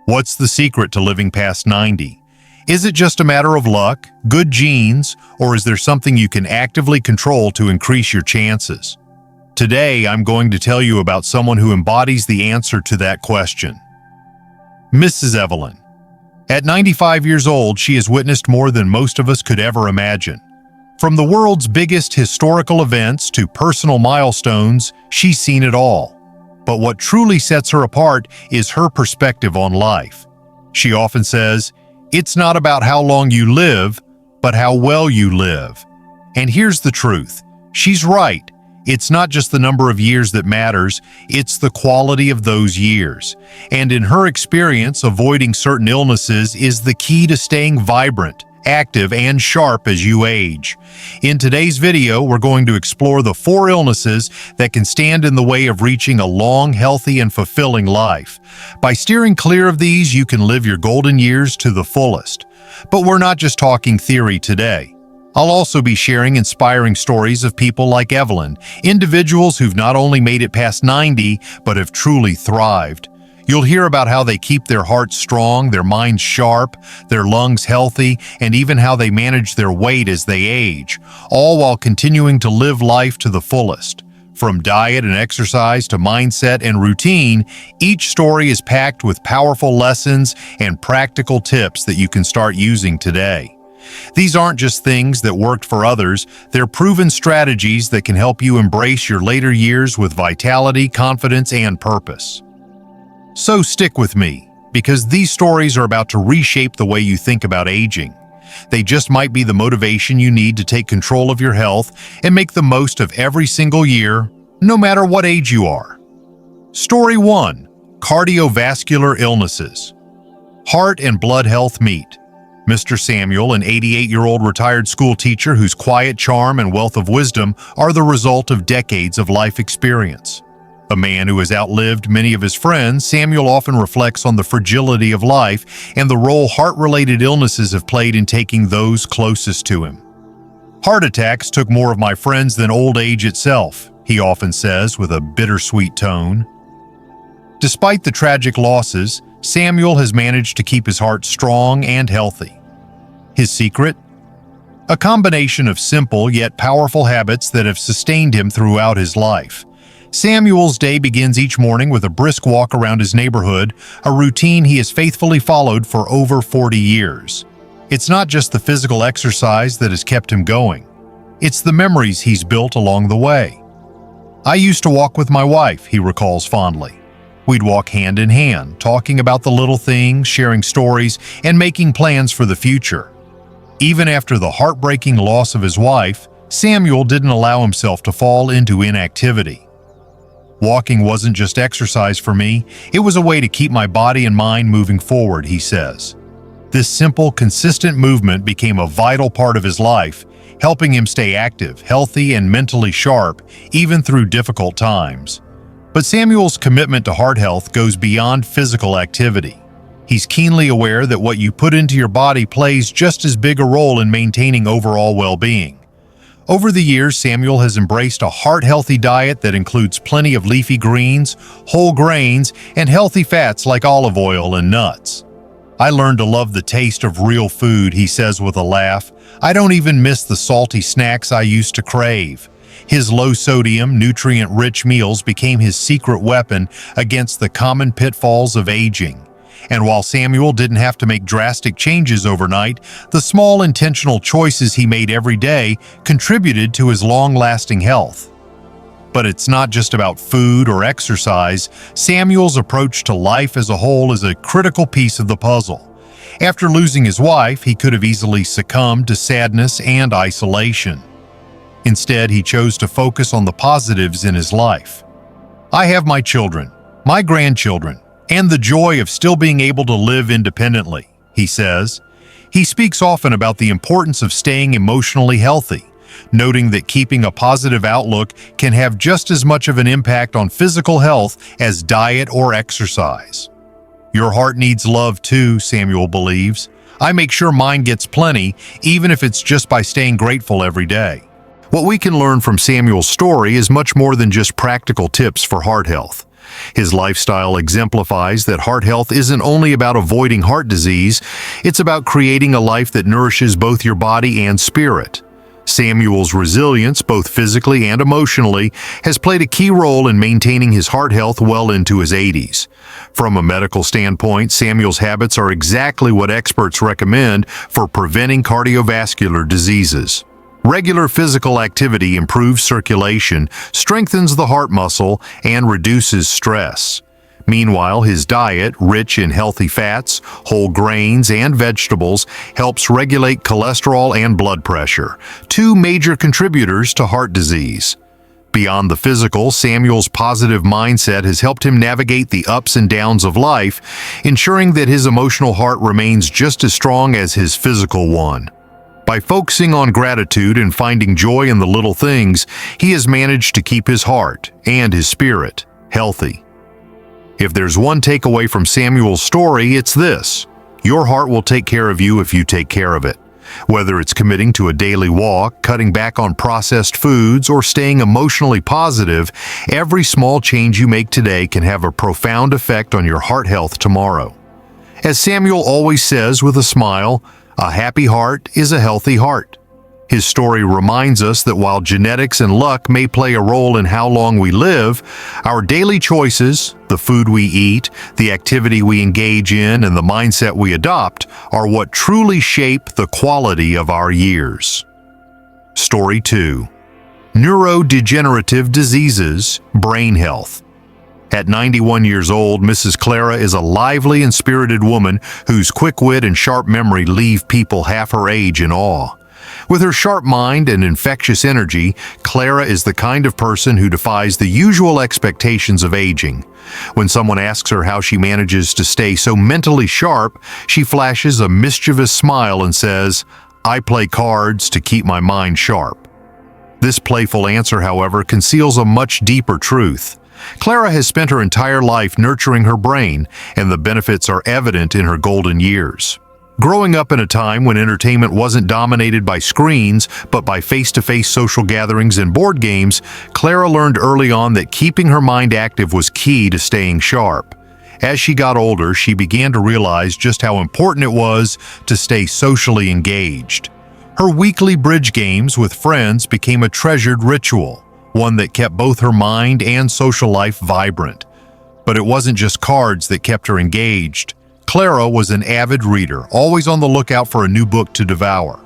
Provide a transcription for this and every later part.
What's the secret to living past 90? Is it just a matter of luck, good genes, or is there something you can actively control to increase your chances? Today, I'm going to tell you about someone who embodies the answer to that question. Mrs. Evelyn. At 95 years old, she has witnessed more than most of us could ever imagine. From the world's biggest historical events to personal milestones, she's seen it all. But what truly sets her apart is her perspective on life. She often says, "It's not about how long you live, but how well you live." And here's the truth. She's right. It's not just the number of years that matters, it's the quality of those years. And in her experience, avoiding certain illnesses is the key to staying vibrant, active, and sharp as you age. In today's video, we're going to explore the 4 illnesses that can stand in the way of reaching a long, healthy, and fulfilling life. By steering clear of these, you can live your golden years to the fullest. But we're not just talking theory today. I'll also be sharing inspiring stories of people like Evelyn, individuals who've not only made it past 90, but have truly thrived. You'll hear about how they keep their hearts strong, their minds sharp, their lungs healthy, and even how they manage their weight as they age, all while continuing to live life to the fullest. From diet and exercise to mindset and routine, each story is packed with powerful lessons and practical tips that you can start using today. These aren't just things that worked for others, they're proven strategies that can help you embrace your later years with vitality, confidence, and purpose. So stick with me, because these stories are about to reshape the way you think about aging. They just might be the motivation you need to take control of your health and make the most of every single year, no matter what age you are. Story 1. Cardiovascular illnesses. Heart and blood health meet. Mr. Samuel, an 88-year-old retired school teacher whose quiet charm and wealth of wisdom are the result of decades of life experience. A man who has outlived many of his friends, Samuel often reflects on the fragility of life and the role heart-related illnesses have played in taking those closest to him. "Heart attacks took more of my friends than old age itself," he often says with a bittersweet tone. Despite the tragic losses, Samuel has managed to keep his heart strong and healthy. His secret? A combination of simple yet powerful habits that have sustained him throughout his life. Samuel's day begins each morning with a brisk walk around his neighborhood, a routine he has faithfully followed for over 40 years. It's not just the physical exercise that has kept him going. It's the memories he's built along the way. "I used to walk with my wife," he recalls fondly. "We'd walk hand in hand, talking about the little things, sharing stories, and making plans for the future." Even after the heartbreaking loss of his wife, Samuel didn't allow himself to fall into inactivity. "Walking wasn't just exercise for me, it was a way to keep my body and mind moving forward," he says. This simple, consistent movement became a vital part of his life, helping him stay active, healthy, and mentally sharp, even through difficult times. But Samuel's commitment to heart health goes beyond physical activity. He's keenly aware that what you put into your body plays just as big a role in maintaining overall well-being. Over the years, Samuel has embraced a heart-healthy diet that includes plenty of leafy greens, whole grains, and healthy fats like olive oil and nuts. "I learned to love the taste of real food," he says with a laugh. "I don't even miss the salty snacks I used to crave." His low-sodium, nutrient-rich meals became his secret weapon against the common pitfalls of aging. And while Samuel didn't have to make drastic changes overnight, the small intentional choices he made every day contributed to his long-lasting health. But it's not just about food or exercise. Samuel's approach to life as a whole is a critical piece of the puzzle. After losing his wife, he could have easily succumbed to sadness and isolation. Instead, he chose to focus on the positives in his life. "I have my children, my grandchildren, and the joy of still being able to live independently," he says. He speaks often about the importance of staying emotionally healthy, noting that keeping a positive outlook can have just as much of an impact on physical health as diet or exercise. "Your heart needs love too," Samuel believes. "I make sure mine gets plenty, even if it's just by staying grateful every day." What we can learn from Samuel's story is much more than just practical tips for heart health. His lifestyle exemplifies that heart health isn't only about avoiding heart disease, it's about creating a life that nourishes both your body and spirit. Samuel's resilience, both physically and emotionally, has played a key role in maintaining his heart health well into his 80s. From a medical standpoint, Samuel's habits are exactly what experts recommend for preventing cardiovascular diseases. Regular physical activity improves circulation, strengthens the heart muscle, and reduces stress. Meanwhile, his diet, rich in healthy fats, whole grains, and vegetables, helps regulate cholesterol and blood pressure, two major contributors to heart disease. Beyond the physical, Samuel's positive mindset has helped him navigate the ups and downs of life, ensuring that his emotional heart remains just as strong as his physical one. By focusing on gratitude and finding joy in the little things, he has managed to keep his heart and his spirit healthy. If there's one takeaway from Samuel's story, it's this: your heart will take care of you if you take care of it. Whether it's committing to a daily walk, cutting back on processed foods, or staying emotionally positive, every small change you make today can have a profound effect on your heart health tomorrow. As Samuel always says with a smile, a happy heart is a healthy heart. His story reminds us that while genetics and luck may play a role in how long we live, our daily choices, the food we eat, the activity we engage in, and the mindset we adopt are what truly shape the quality of our years. Story 2. Neurodegenerative diseases, brain health. At 91 years old, Mrs. Clara is a lively and spirited woman whose quick wit and sharp memory leave people half her age in awe. With her sharp mind and infectious energy, Clara is the kind of person who defies the usual expectations of aging. When someone asks her how she manages to stay so mentally sharp, she flashes a mischievous smile and says, "I play cards to keep my mind sharp." This playful answer, however, conceals a much deeper truth. Clara has spent her entire life nurturing her brain, and the benefits are evident in her golden years. Growing up in a time when entertainment wasn't dominated by screens, but by face-to-face social gatherings and board games, Clara learned early on that keeping her mind active was key to staying sharp. As she got older, she began to realize just how important it was to stay socially engaged. Her weekly bridge games with friends became a treasured ritual, one that kept both her mind and social life vibrant. But it wasn't just cards that kept her engaged. Clara was an avid reader, always on the lookout for a new book to devour.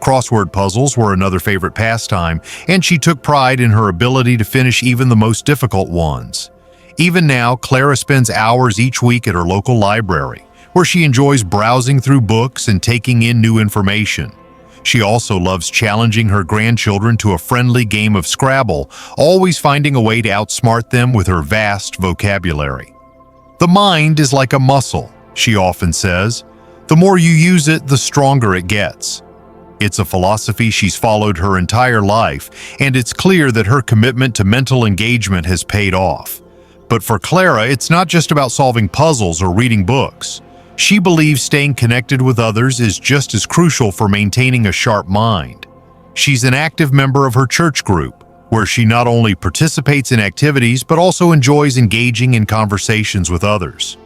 Crossword puzzles were another favorite pastime, and she took pride in her ability to finish even the most difficult ones. Even now, Clara spends hours each week at her local library, where she enjoys browsing through books and taking in new information. She also loves challenging her grandchildren to a friendly game of Scrabble, always finding a way to outsmart them with her vast vocabulary. "The mind is like a muscle," she often says. "The more you use it, the stronger it gets." It's a philosophy she's followed her entire life, and it's clear that her commitment to mental engagement has paid off. But for Clara, it's not just about solving puzzles or reading books. She believes staying connected with others is just as crucial for maintaining a sharp mind. She's an active member of her church group, where she not only participates in activities but also enjoys engaging in conversations with others.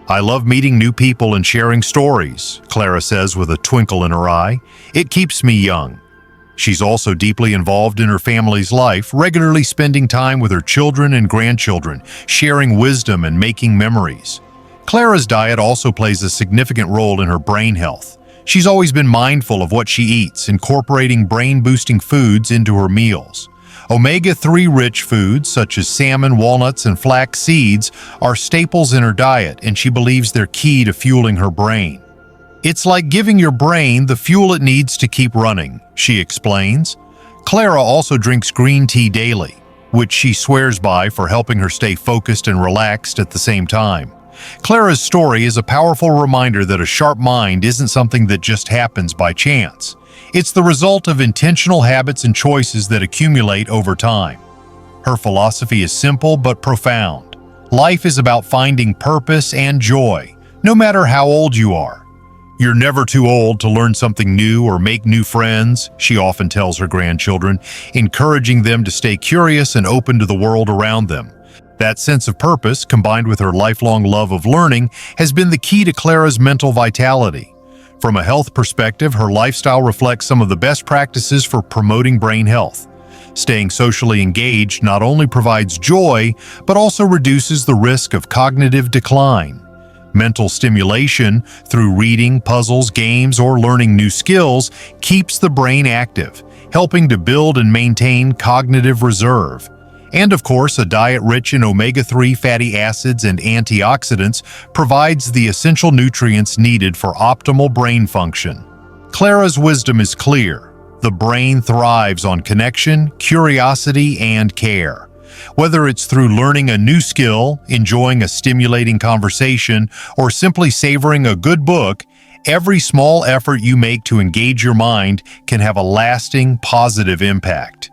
"I love meeting new people and sharing stories," Clara says with a twinkle in her eye. "It keeps me young." She's also deeply involved in her family's life, regularly spending time with her children and grandchildren, sharing wisdom and making memories. Clara's diet also plays a significant role in her brain health. She's always been mindful of what she eats, incorporating brain-boosting foods into her meals. Omega-3 rich foods such as salmon, walnuts, and flax seeds are staples in her diet, and she believes they're key to fueling her brain. "It's like giving your brain the fuel it needs to keep running," she explains. Clara also drinks green tea daily, which she swears by for helping her stay focused and relaxed at the same time. Clara's story is a powerful reminder that a sharp mind isn't something that just happens by chance. It's the result of intentional habits and choices that accumulate over time. Her philosophy is simple but profound. Life is about finding purpose and joy, no matter how old you are. "You're never too old to learn something new or make new friends," she often tells her grandchildren, encouraging them to stay curious and open to the world around them. That sense of purpose, combined with her lifelong love of learning, has been the key to Clara's mental vitality. From a health perspective, her lifestyle reflects some of the best practices for promoting brain health. Staying socially engaged not only provides joy, but also reduces the risk of cognitive decline. Mental stimulation, through reading, puzzles, games, or learning new skills, keeps the brain active, helping to build and maintain cognitive reserve. And of course, a diet rich in omega-3 fatty acids and antioxidants provides the essential nutrients needed for optimal brain function. Clara's wisdom is clear. The brain thrives on connection, curiosity, and care. Whether it's through learning a new skill, enjoying a stimulating conversation, or simply savoring a good book, every small effort you make to engage your mind can have a lasting, positive impact.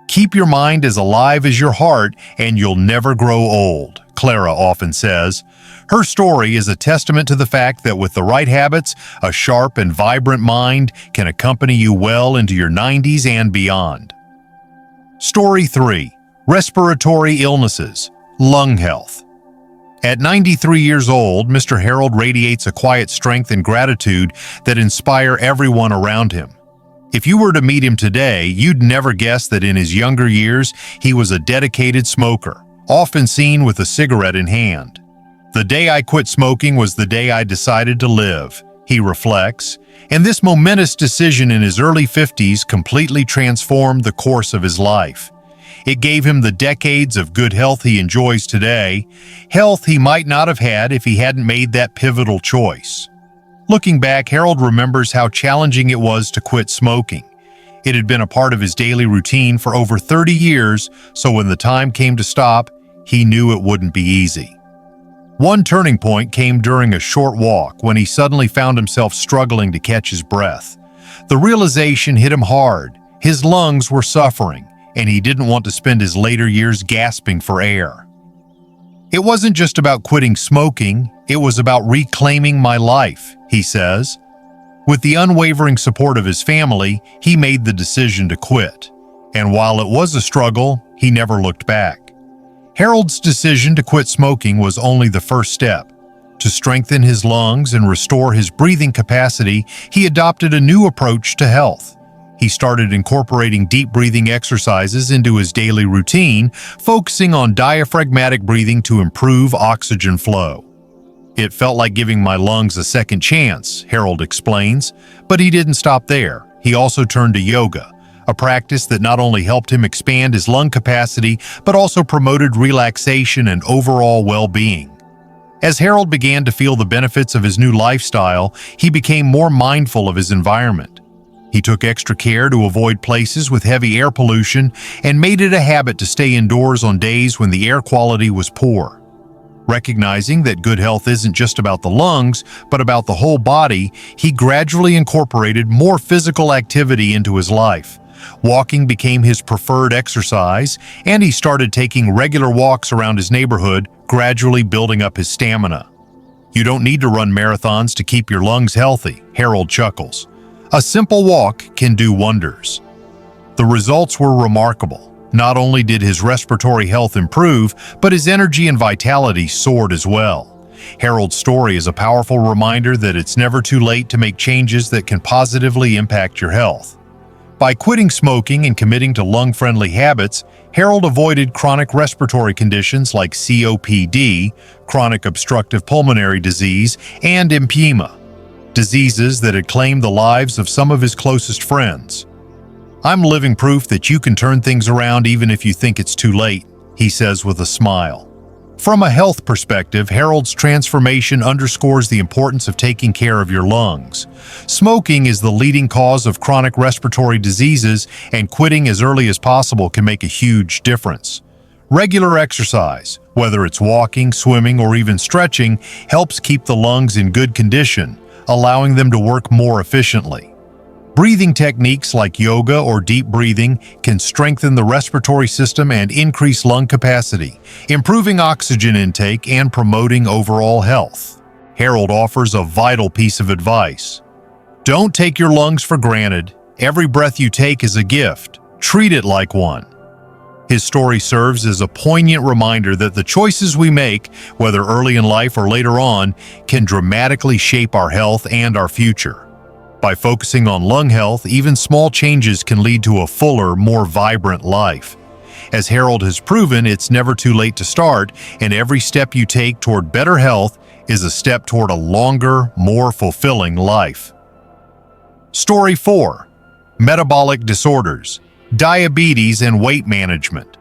Keep your mind as alive as your heart, and you'll never grow old, Clara often says. Her story is a testament to the fact that with the right habits, a sharp and vibrant mind can accompany you well into your 90s and beyond. Story 3. Respiratory illnesses, lung health. At 93 years old, Mr. Harold radiates a quiet strength and gratitude that inspire everyone around him. If you were to meet him today, you'd never guess that in his younger years, he was a dedicated smoker, often seen with a cigarette in hand. "The day I quit smoking was the day I decided to live," he reflects, and this momentous decision in his early 50s completely transformed the course of his life. It gave him the decades of good health he enjoys today, health he might not have had if he hadn't made that pivotal choice. Looking back, Harold remembers how challenging it was to quit smoking. It had been a part of his daily routine for over 30 years, so when the time came to stop, he knew it wouldn't be easy. One turning point came during a short walk when he suddenly found himself struggling to catch his breath. The realization hit him hard. His lungs were suffering, and he didn't want to spend his later years gasping for air. "It wasn't just about quitting smoking, it was about reclaiming my life," he says. With the unwavering support of his family, he made the decision to quit. And while it was a struggle, he never looked back. Harold's decision to quit smoking was only the first step. To strengthen his lungs and restore his breathing capacity, he adopted a new approach to health. He started incorporating deep breathing exercises into his daily routine, focusing on diaphragmatic breathing to improve oxygen flow. "It felt like giving my lungs a second chance," Harold explains, but he didn't stop there. He also turned to yoga, a practice that not only helped him expand his lung capacity, but also promoted relaxation and overall well-being. As Harold began to feel the benefits of his new lifestyle, he became more mindful of his environment. He took extra care to avoid places with heavy air pollution and made it a habit to stay indoors on days when the air quality was poor. Recognizing that good health isn't just about the lungs, but about the whole body, he gradually incorporated more physical activity into his life. Walking became his preferred exercise, and he started taking regular walks around his neighborhood, gradually building up his stamina. "You don't need to run marathons to keep your lungs healthy," Harold chuckles. "A simple walk can do wonders." The results were remarkable. Not only did his respiratory health improve, but his energy and vitality soared as well. Harold's story is a powerful reminder that it's never too late to make changes that can positively impact your health. By quitting smoking and committing to lung-friendly habits, Harold avoided chronic respiratory conditions like COPD, chronic obstructive pulmonary disease, and emphysema, diseases that had claimed the lives of some of his closest friends. "I'm living proof that you can turn things around even if you think it's too late," he says with a smile. From a health perspective, Harold's transformation underscores the importance of taking care of your lungs. Smoking is the leading cause of chronic respiratory diseases, and quitting as early as possible can make a huge difference. Regular exercise, whether it's walking, swimming, or even stretching, helps keep the lungs in good condition, allowing them to work more efficiently. Breathing techniques like yoga or deep breathing can strengthen the respiratory system and increase lung capacity, improving oxygen intake and promoting overall health. Harold offers a vital piece of advice. "Don't take your lungs for granted. Every breath you take is a gift. Treat it like one." His story serves as a poignant reminder that the choices we make, whether early in life or later on, can dramatically shape our health and our future. By focusing on lung health, even small changes can lead to a fuller, more vibrant life. As Harold has proven, it's never too late to start, and every step you take toward better health is a step toward a longer, more fulfilling life. Story 4. Metabolic disorders, diabetes, and weight management.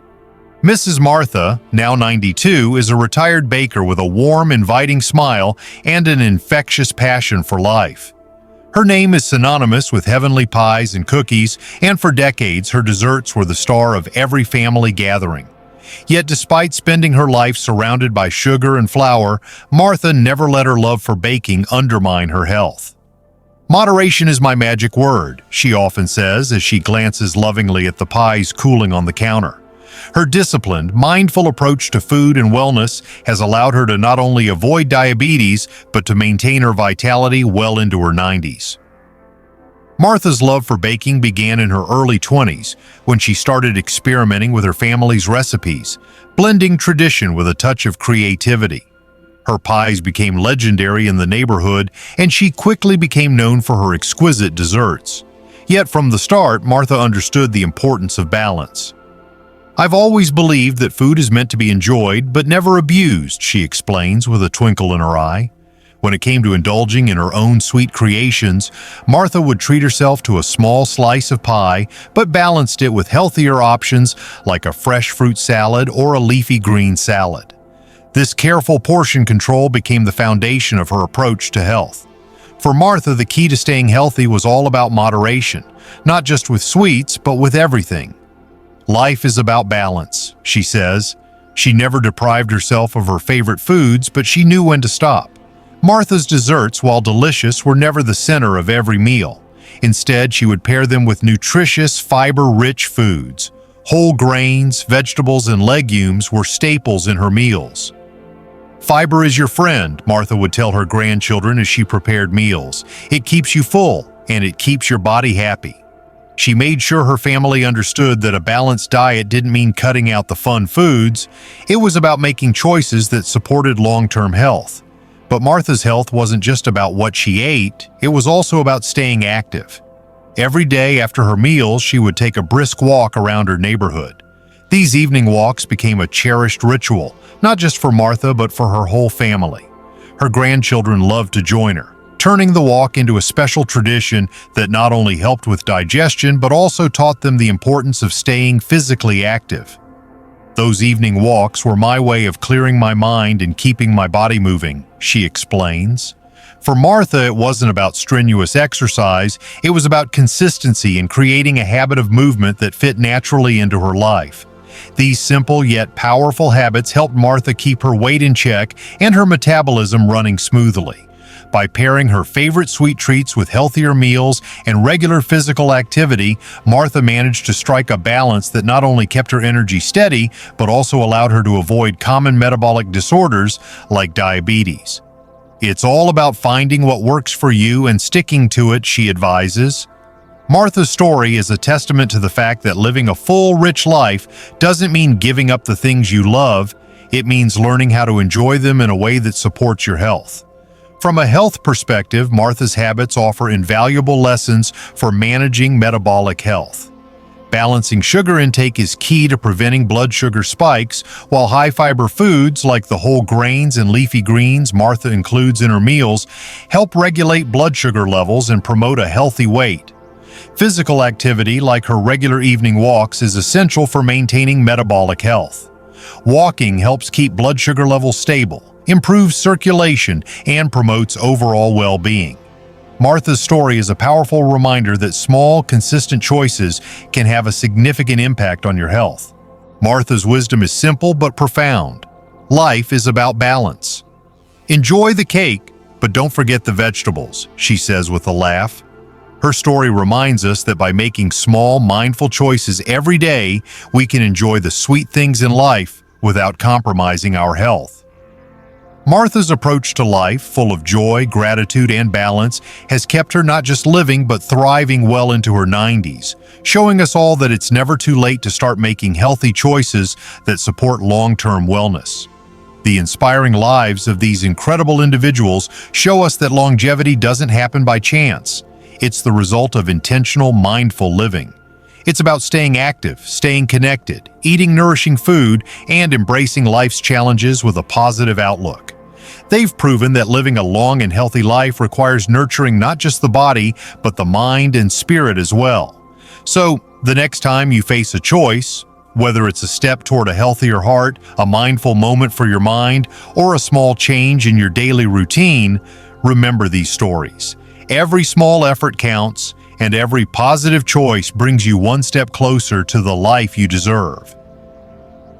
Mrs. Martha, now 92, is a retired baker with a warm, inviting smile and an infectious passion for life. Her name is synonymous with heavenly pies and cookies, and for decades her desserts were the star of every family gathering. Yet despite spending her life surrounded by sugar and flour, Martha never let her love for baking undermine her health. "Moderation is my magic word," she often says as she glances lovingly at the pies cooling on the counter. Her disciplined, mindful approach to food and wellness has allowed her to not only avoid diabetes, but to maintain her vitality well into her 90s. Martha's love for baking began in her early 20s, when she started experimenting with her family's recipes, blending tradition with a touch of creativity. Her pies became legendary in the neighborhood, and she quickly became known for her exquisite desserts. Yet from the start, Martha understood the importance of balance. "I've always believed that food is meant to be enjoyed, but never abused," she explains with a twinkle in her eye. When it came to indulging in her own sweet creations, Martha would treat herself to a small slice of pie, but balanced it with healthier options like a fresh fruit salad or a leafy green salad. This careful portion control became the foundation of her approach to health. For Martha, the key to staying healthy was all about moderation, not just with sweets, but with everything. "Life is about balance," she says. She never deprived herself of her favorite foods, but she knew when to stop. Martha's desserts, while delicious, were never the center of every meal. Instead, she would pair them with nutritious, fiber-rich foods. Whole grains, vegetables, and legumes were staples in her meals. "Fiber is your friend," Martha would tell her grandchildren as she prepared meals. "It keeps you full, and it keeps your body happy." She made sure her family understood that a balanced diet didn't mean cutting out the fun foods. It was about making choices that supported long-term health. But Martha's health wasn't just about what she ate, it was also about staying active. Every day after her meals, she would take a brisk walk around her neighborhood. These evening walks became a cherished ritual, not just for Martha, but for her whole family. Her grandchildren loved to join her, turning the walk into a special tradition that not only helped with digestion, but also taught them the importance of staying physically active. "Those evening walks were my way of clearing my mind and keeping my body moving," she explains. For Martha, it wasn't about strenuous exercise, it was about consistency and creating a habit of movement that fit naturally into her life. These simple yet powerful habits helped Martha keep her weight in check and her metabolism running smoothly. By pairing her favorite sweet treats with healthier meals and regular physical activity, Martha managed to strike a balance that not only kept her energy steady, but also allowed her to avoid common metabolic disorders like diabetes. "It's all about finding what works for you and sticking to it," she advises. Martha's story is a testament to the fact that living a full, rich life doesn't mean giving up the things you love. It means learning how to enjoy them in a way that supports your health. From a health perspective, Martha's habits offer invaluable lessons for managing metabolic health. Balancing sugar intake is key to preventing blood sugar spikes, while high-fiber foods like the whole grains and leafy greens Martha includes in her meals help regulate blood sugar levels and promote a healthy weight. Physical activity like her regular evening walks is essential for maintaining metabolic health. Walking helps keep blood sugar levels stable, improves circulation, and promotes overall well-being. Martha's story is a powerful reminder that small, consistent choices can have a significant impact on your health. Martha's wisdom is simple but profound. Life is about balance. "Enjoy the cake, but don't forget the vegetables," she says with a laugh. Her story reminds us that by making small, mindful choices every day, we can enjoy the sweet things in life without compromising our health. Martha's approach to life, full of joy, gratitude, and balance, has kept her not just living but thriving well into her 90s, showing us all that it's never too late to start making healthy choices that support long-term wellness. The inspiring lives of these incredible individuals show us that longevity doesn't happen by chance. It's the result of intentional, mindful living. It's about staying active, staying connected, eating nourishing food, and embracing life's challenges with a positive outlook. They've proven that living a long and healthy life requires nurturing not just the body, but the mind and spirit as well. So, the next time you face a choice, whether it's a step toward a healthier heart, a mindful moment for your mind, or a small change in your daily routine, remember these stories. Every small effort counts, and every positive choice brings you one step closer to the life you deserve.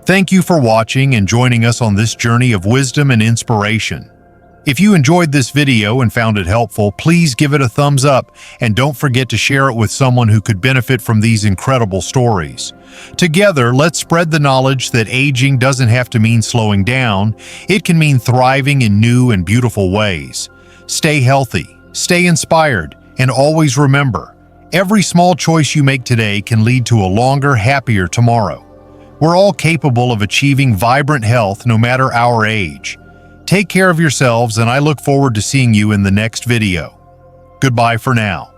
Thank you for watching and joining us on this journey of wisdom and inspiration. If you enjoyed this video and found it helpful, please give it a thumbs up and don't forget to share it with someone who could benefit from these incredible stories. Together, let's spread the knowledge that aging doesn't have to mean slowing down. It can mean thriving in new and beautiful ways. Stay healthy, stay inspired, and always remember, every small choice you make today can lead to a longer, happier tomorrow. We're all capable of achieving vibrant health no matter our age. Take care of yourselves, and I look forward to seeing you in the next video. Goodbye for now.